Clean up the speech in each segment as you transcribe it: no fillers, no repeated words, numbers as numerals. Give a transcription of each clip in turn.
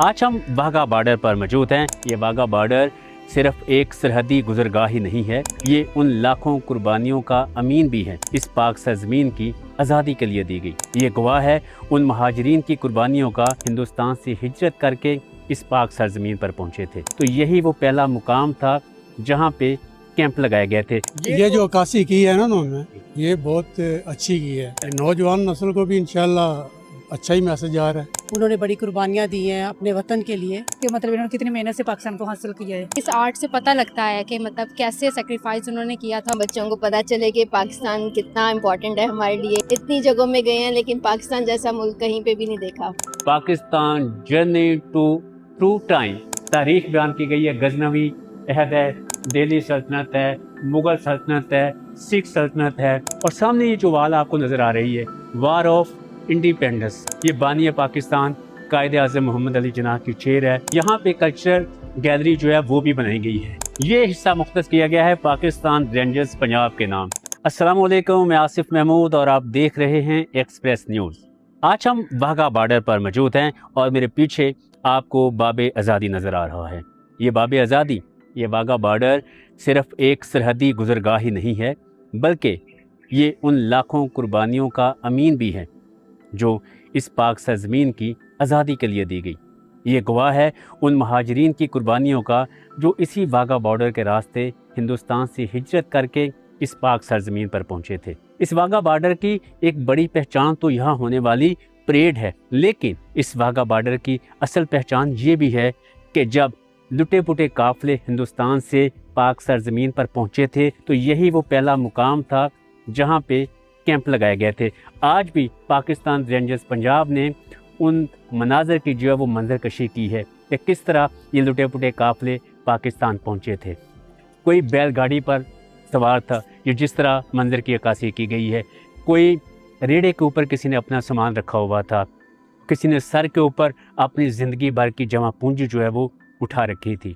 آج ہم واہگہ بارڈر پر موجود ہیں۔ یہ واہگہ بارڈر صرف ایک سرحدی گزرگاہ ہی نہیں ہے، یہ ان لاکھوں قربانیوں کا امین بھی ہے اس پاک سرزمین کی آزادی کے لیے دی گئی۔ یہ گواہ ہے ان مہاجرین کی قربانیوں کا ہندوستان سے ہجرت کر کے اس پاک سرزمین پر پہنچے تھے۔ تو یہی وہ پہلا مقام تھا جہاں پہ کیمپ لگائے گئے تھے۔ یہ جو عکاسی کی ہے نا انہوں نے، یہ بہت اچھی کی ہے۔ نوجوان نسل کو بھی انشاءاللہ اچھا ہی میسج آ رہا ہے۔ انہوں نے بڑی قربانیاں دی ہیں اپنے وطن کے لیے، کہ مطلب انہوں نے کتنی محنت سے پاکستان کو حاصل کیا ہے۔ اس آرٹ سے پتہ لگتا ہے کہ مطلب کیسے سیکریفائز انہوں نے کیا تھا۔ بچوں کو پتہ چلے کہ پاکستان کتنا امپورٹنٹ ہے ہمارے لیے۔ اتنی جگہوں میں گئے ہیں لیکن پاکستان جیسا ملک کہیں پہ بھی نہیں دیکھا۔ Pakistan journey to true time تاریخ بیان کی گئی ہے۔ غزنوی عہد ہے، دہلی سلطنت ہے، مغل سلطنت ہے، سکھ سلطنت ہے، اور سامنے یہ جو وال آپ کو نظر آ رہی ہے، وار آف انڈیپینڈنس، یہ بانی پاکستان قائد اعظم محمد علی جناح کی چیئر ہے۔ یہاں پہ کلچر گیلری جو ہے وہ بھی بنائی گئی ہے۔ یہ حصہ مختص کیا گیا ہے پاکستان رینجرز پنجاب کے نام۔ السلام علیکم، میں آصف محمود اور آپ دیکھ رہے ہیں ایکسپریس نیوز۔ آج ہم واہگہ بارڈر پر موجود ہیں اور میرے پیچھے آپ کو باب آزادی نظر آ رہا ہے۔ یہ باب آزادی، یہ واہگہ بارڈر صرف ایک سرحدی گزرگاہ ہی نہیں ہے، بلکہ یہ ان لاکھوں قربانیوں کا امین بھی ہے جو اس پاک سرزمین کی آزادی کے لیے دی گئی۔ یہ گواہ ہے ان مہاجرین کی قربانیوں کا جو اسی واہگہ بارڈر کے راستے ہندوستان سے ہجرت کر کے اس پاک سرزمین پر پہنچے تھے۔ اس واہگہ بارڈر کی ایک بڑی پہچان تو یہاں ہونے والی پریڈ ہے، لیکن اس واہگہ بارڈر کی اصل پہچان یہ بھی ہے کہ جب لٹے پٹے قافلے ہندوستان سے پاک سرزمین پر پہنچے تھے تو یہی وہ پہلا مقام تھا جہاں پہ کیمپ لگائے گئے تھے۔ آج بھی پاکستان رینجرز پنجاب نے ان مناظر کی جو ہے وہ منظر کشی کی ہے کہ کس طرح یہ لٹے پٹے قافلے پاکستان پہنچے تھے۔ کوئی بیل گاڑی پر سوار تھا، یہ جس طرح منظر کی عکاسی کی گئی ہے۔ کوئی ریڑے کے اوپر کسی نے اپنا سامان رکھا ہوا تھا، کسی نے سر کے اوپر اپنی زندگی بھر کی جمع پونجی جو ہے وہ اٹھا رکھی تھی۔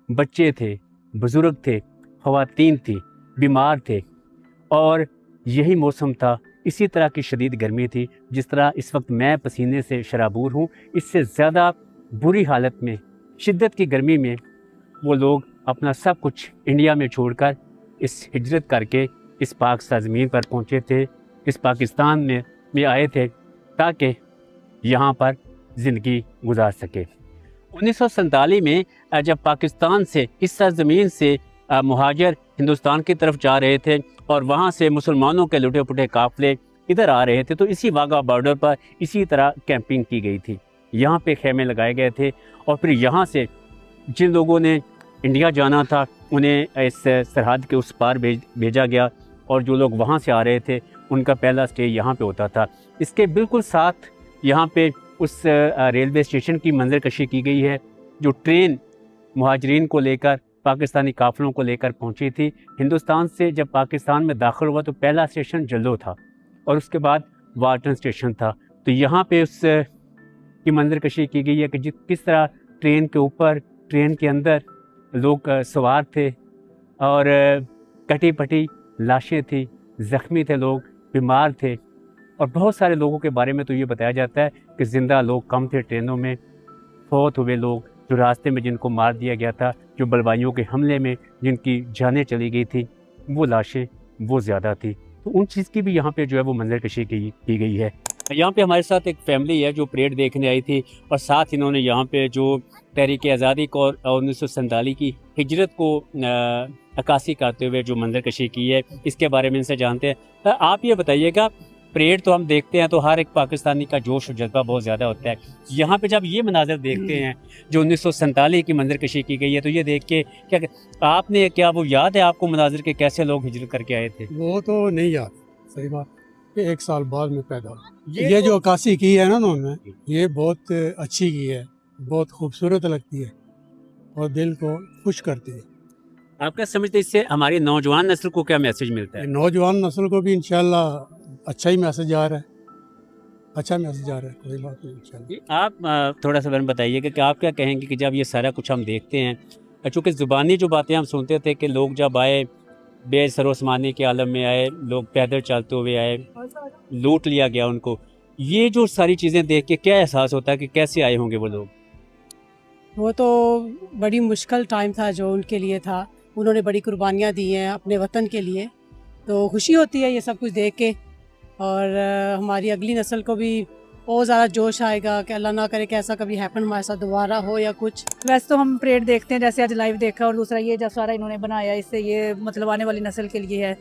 بچے تھے، بزرگ تھے، خواتین تھی، بیمار تھے، اور یہی موسم تھا۔ اسی طرح کی شدید گرمی تھی جس طرح اس وقت میں پسینے سے شرابور ہوں، اس سے زیادہ بری حالت میں، شدت کی گرمی میں وہ لوگ اپنا سب کچھ انڈیا میں چھوڑ کر اس ہجرت کر کے اس پاک سرزمین پر پہنچے تھے، اس پاکستان میں آئے تھے تاکہ یہاں پر زندگی گزار سکے۔ 1947 میں جب پاکستان سے اس سرزمین سے مہاجر ہندوستان کی طرف جا رہے تھے اور وہاں سے مسلمانوں کے لٹے پٹے قافلے ادھر آ رہے تھے، تو اسی واہگہ بارڈر پر اسی طرح کیمپنگ کی گئی تھی۔ یہاں پہ خیمے لگائے گئے تھے اور پھر یہاں سے جن لوگوں نے انڈیا جانا تھا انہیں اس سرحد کے اس پار بھیجا گیا، اور جو لوگ وہاں سے آ رہے تھے ان کا پہلا اسٹے یہاں پہ ہوتا تھا۔ اس کے بالکل ساتھ یہاں پہ اس ریلوے اسٹیشن کی منظر کشی کی گئی ہے جو ٹرین مہاجرین کو لے کر، پاکستانی قافلوں کو لے کر پہنچی تھی۔ ہندوستان سے جب پاکستان میں داخل ہوا تو پہلا اسٹیشن جلدو تھا اور اس کے بعد وارٹن اسٹیشن تھا۔ تو یہاں پہ اس کی منظر کشی کی گئی ہے کہ کس طرح ٹرین کے اوپر، ٹرین کے اندر لوگ سوار تھے اور کٹی پٹی لاشیں تھیں، زخمی تھے لوگ، بیمار تھے، اور بہت سارے لوگوں کے بارے میں تو یہ بتایا جاتا ہے کہ زندہ لوگ کم تھے ٹرینوں میں، فوت ہوئے لوگ جو راستے میں جن کو مار دیا گیا تھا، جو بلوائیوں کے حملے میں جن کی جانیں چلی گئی تھیں، وہ لاشیں وہ زیادہ تھی۔ تو ان چیز کی بھی یہاں پہ جو ہے وہ منظر کشی کی گئی ہے۔ یہاں پہ ہمارے ساتھ ایک فیملی ہے جو پریڈ دیکھنے آئی تھی، اور ساتھ انہوں نے یہاں پہ جو تحریک آزادی کو اور 1947 کی ہجرت کو عکاسی کرتے ہوئے جو منظر کشی کی ہے، اس کے بارے میں ان سے جانتے ہیں۔ آپ یہ بتائیے گا، پریڈ تو ہم دیکھتے ہیں تو ہر ایک پاکستانی کا جوش و جذبہ بہت زیادہ ہوتا ہے، یہاں پہ جب یہ مناظر دیکھتے ہیں جو 1947 کی منظر کشی کی گئی ہے تو یہ دیکھ کے کیا آپ نے، کیا وہ یاد ہے آپ کو مناظر کے کیسے لوگ ہجرت کر کے آئے تھے؟ وہ تو نہیں یاد، صحیح بات کہ 1 سال بعد میں پیدا ہوا۔ یہ جو عکاسی کی ہے نا انہوں نے، یہ بہت اچھی کی ہے، بہت خوبصورت لگتی ہے اور دل کو خوش کرتی ہے۔ آپ کیا سمجھتے ہیں اس سے ہماری نوجوان نسل کو کیا میسج ملتا ہے؟ نوجوان نسل کو بھی انشاءاللہ اچھا ہی میسج آ رہا ہے، اچھا میسج آ رہا ہے، کوئی بات نہیں انشاءاللہ۔ آپ تھوڑا سا بتائیے کہ آپ کیا کہیں گے کہ جب یہ سارا کچھ ہم دیکھتے ہیں، چونکہ زبانی جو باتیں ہم سنتے تھے کہ لوگ جب آئے بے سر و سامانی کے عالم میں آئے، لوگ پیدل چلتے ہوئے آئے، لوٹ لیا گیا ان کو، یہ جو ساری چیزیں دیکھ کے کیا احساس ہوتا ہے کہ کیسے آئے ہوں گے وہ لوگ؟ وہ تو بڑی مشکل ٹائم تھا جو ان کے لیے تھا. انہوں نے بڑی قربانیاں دی ہیں اپنے وطن کے لیے, تو خوشی ہوتی ہے یہ سب کچھ دیکھ کے, اور ہماری اگلی نسل کو بھی اور زیادہ جوش آئے گا کہ اللہ نہ کرے کہ ایسا کبھی ہیپن ہمارے ساتھ دوبارہ ہو یا کچھ. ویسے تو ہم پریڈ دیکھتے ہیں جیسے آج لائیو دیکھا, اور دوسرا یہ جو سارا انہوں نے بنایا اس سے یہ مطلب آنے والی نسل کے لیے ہے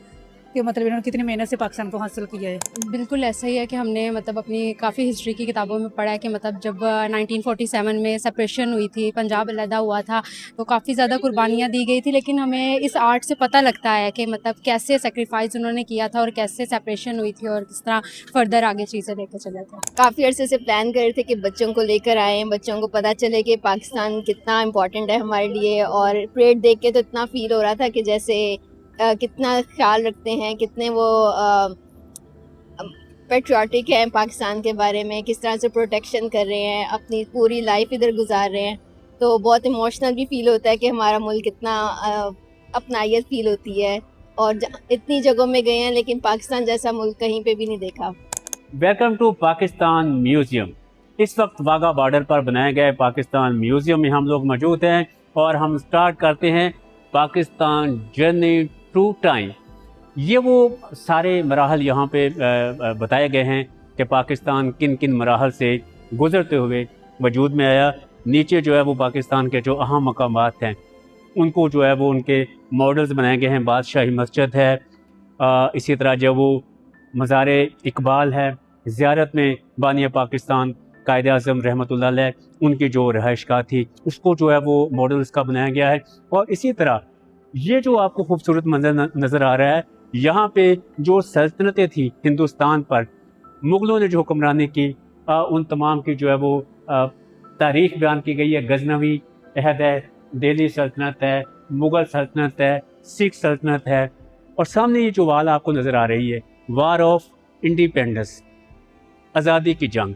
کہ مطلب انہوں نے کتنی محنت سے پاکستان کو حاصل کیا ہے. بالکل ایسا ہی ہے کہ ہم نے مطلب اپنی کافی ہسٹری کی کتابوں میں پڑھا ہے کہ مطلب جب 1947 میں سپریشن ہوئی تھی, پنجاب علیحدہ ہوا تھا, تو کافی زیادہ قربانیاں دی گئی تھی, لیکن ہمیں اس آرٹ سے پتہ لگتا ہے کہ مطلب کیسے سیکریفائز انہوں نے کیا تھا اور کیسے سپریشن ہوئی تھی اور کس طرح فردر آگے چیزیں لے کے چلے تھے. کافی عرصے سے پلان کر رہے تھے کہ بچوں کو لے کر آئیں, بچوں کو پتہ چلے کہ پاکستان کتنا امپورٹنٹ ہے ہمارے لیے, اور پریڈ دیکھ کے تو اتنا فیل ہو رہا تھا کہ جیسے کتنا خیال رکھتے ہیں, کتنے وہ پیٹریوٹک ہیں پاکستان کے بارے میں, کس طرح سے پروٹیکشن کر رہے ہیں, اپنی پوری لائف ادھر گزار رہے ہیں. تو بہت ایموشنل بھی فیل ہوتا ہے کہ ہمارا ملک اتنا اپنائیت فیل ہوتی ہے, اور اتنی جگہوں میں گئے ہیں لیکن پاکستان جیسا ملک کہیں پہ بھی نہیں دیکھا. Welcome to Pakistan museum. اس وقت واگا بارڈر پر بنائے گئے پاکستان میوزیم میں ہم لوگ موجود ہیں, اور ہم سٹارٹ کرتے ہیں پاکستان جرنی ٹو ٹائم. یہ وہ سارے مراحل یہاں پہ بتائے گئے ہیں کہ پاکستان کن کن مراحل سے گزرتے ہوئے وجود میں آیا. نیچے جو ہے وہ پاکستان کے جو اہم مقامات ہیں ان کو جو ہے وہ ان کے ماڈلز بنائے گئے ہیں. بادشاہی مسجد ہے, اسی طرح جو وہ مزار اقبال ہے, زیارت میں بانی پاکستان قائد اعظم رحمۃ اللہ علیہ ان کی جو رہائش گاہ تھی اس کو جو ہے وہ ماڈلز کا بنایا گیا ہے. اور اسی طرح یہ جو آپ کو خوبصورت منظر نظر آ رہا ہے, یہاں پہ جو سلطنتیں تھیں ہندوستان پر, مغلوں نے جو حکمرانی کی, ان تمام کی جو ہے وہ تاریخ بیان کی گئی ہے. غزنوی عہد ہے, دہلی سلطنت ہے, مغل سلطنت ہے, سکھ سلطنت ہے, اور سامنے یہ جو وال آپ کو نظر آ رہی ہے وار آف انڈیپینڈنس, آزادی کی جنگ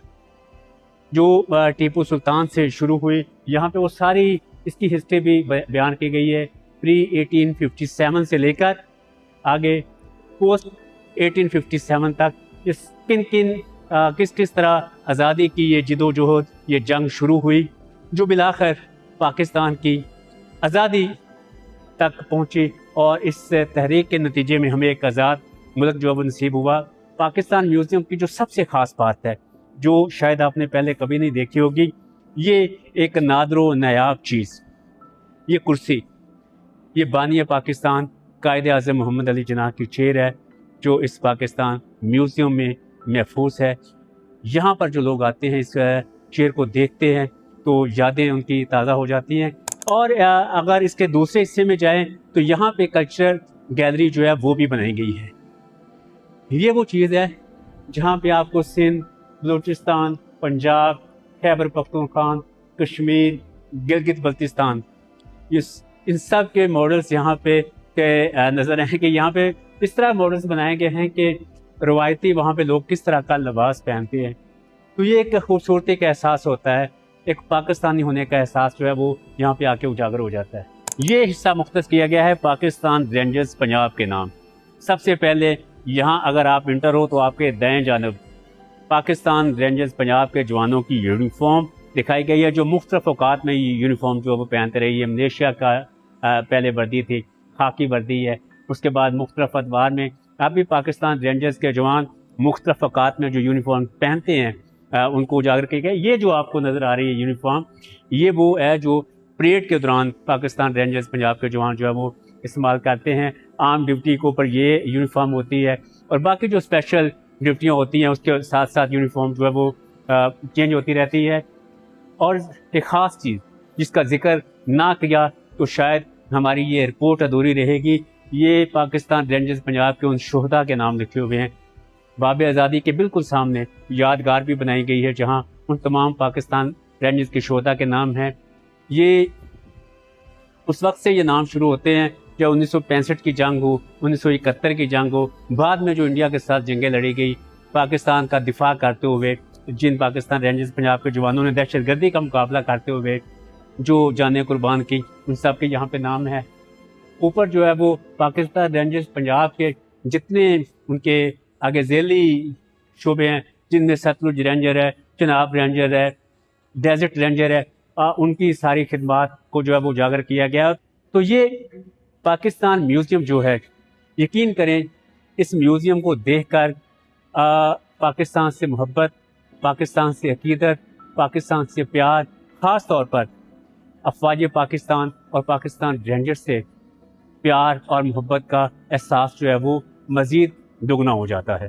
جو ٹیپو سلطان سے شروع ہوئی. یہاں پہ وہ ساری اس کی ہسٹری بھی بیان کی گئی ہے, پری 1857 سے لے کر آگے پوسٹ 1857 تک کس کس طرح آزادی کی یہ جد و جہد, یہ جنگ شروع ہوئی جو بالآخر پاکستان کی آزادی تک پہنچی, اور اس تحریک کے نتیجے میں ہمیں ایک آزاد ملک جو وہ نصیب ہوا. پاکستان میوزیم کی جو سب سے خاص بات ہے جو شاید آپ نے پہلے کبھی نہیں دیکھی ہوگی, یہ ایک نادر و نایاب چیز, یہ کرسی, یہ بانی پاکستان قائد اعظم محمد علی جناح کی چیئر ہے جو اس پاکستان میوزیم میں محفوظ ہے. یہاں پر جو لوگ آتے ہیں اس چیئر کو دیکھتے ہیں تو یادیں ان کی تازہ ہو جاتی ہیں. اور اگر اس کے دوسرے حصے میں جائیں تو یہاں پہ کلچر گیلری جو ہے وہ بھی بنائی گئی ہے. یہ وہ چیز ہے جہاں پہ آپ کو سندھ, بلوچستان, پنجاب, خیبر پختونخوا, کشمیر, گلگت بلتستان, ان سب کے ماڈلز یہاں پہ نظر ہیں کہ یہاں پہ اس طرح ماڈلز بنائے گئے ہیں کہ روایتی وہاں پہ لوگ کس طرح کا لباس پہنتے ہیں. تو یہ ایک خوبصورتی کا احساس ہوتا ہے, ایک پاکستانی ہونے کا احساس جو ہے وہ یہاں پہ آ کے اجاگر ہو جاتا ہے. یہ حصہ مختص کیا گیا ہے پاکستان رینجرز پنجاب کے نام. سب سے پہلے یہاں اگر آپ انٹر ہو تو آپ کے دائیں جانب پاکستان رینجرز پنجاب کے جوانوں کی یونیفارم دکھائی گئی ہے, جو مختلف اوقات میں یہ یونیفارم جو وہ پہنتے رہی ہے. ملیشیا کا پہلے وردی تھی, خاکی وردی ہے, اس کے بعد مختلف ادوار میں اب بھی پاکستان رینجرز کے جوان مختلف اوقات میں جو یونیفارم پہنتے ہیں ان کو اجاگر کیا گیا. یہ جو آپ کو نظر آ رہی ہے یونیفارم, یہ وہ ہے جو پریڈ کے دوران پاکستان رینجرز پنجاب کے جوان جو ہے وہ استعمال کرتے ہیں. عام ڈیوٹی کے اوپر یہ یونیفارم ہوتی ہے, اور باقی جو اسپیشل ڈیوٹیاں ہوتی ہیں اس کے ساتھ ساتھ یونیفارم جو ہے وہ چینج ہوتی رہتی ہے. اور ایک خاص چیز جس کا ذکر نہ کیا تو شاید ہماری یہ رپورٹ ادھوری رہے گی, یہ پاکستان رینجرز پنجاب کے ان شہداء کے نام لکھے ہوئے ہیں. باب آزادی کے بالکل سامنے یادگار بھی بنائی گئی ہے جہاں ان تمام پاکستان رینجرز کے شہداء کے نام ہیں. یہ اس وقت سے یہ نام شروع ہوتے ہیں جب 1965 کی جنگ ہو, 1971 کی جنگ ہو, بعد میں جو انڈیا کے ساتھ جنگیں لڑی گئی پاکستان کا دفاع کرتے ہوئے, جن پاکستان رینجرز پنجاب کے جوانوں نے دہشت گردی کا مقابلہ کرتے ہوئے جو جانیں قربان کی, ان سب کے یہاں پہ نام ہے. اوپر جو ہے وہ پاکستان رینجرز پنجاب کے جتنے ان کے آگے ذیلی شعبے ہیں, جن میں ستلج رینجر ہے, چناب رینجر ہے, ڈیزرٹ رینجر ہے, ان کی ساری خدمات کو جو ہے وہ اجاگر کیا گیا. تو یہ پاکستان میوزیم جو ہے، یقین کریں اس میوزیم کو دیکھ کر پاکستان سے محبت، پاکستان سے عقیدت، پاکستان سے پیار، خاص طور پر افواج پاکستان اور پاکستان رینجر سے پیار اور محبت کا احساس جو ہے وہ مزید دگنا ہو جاتا ہے.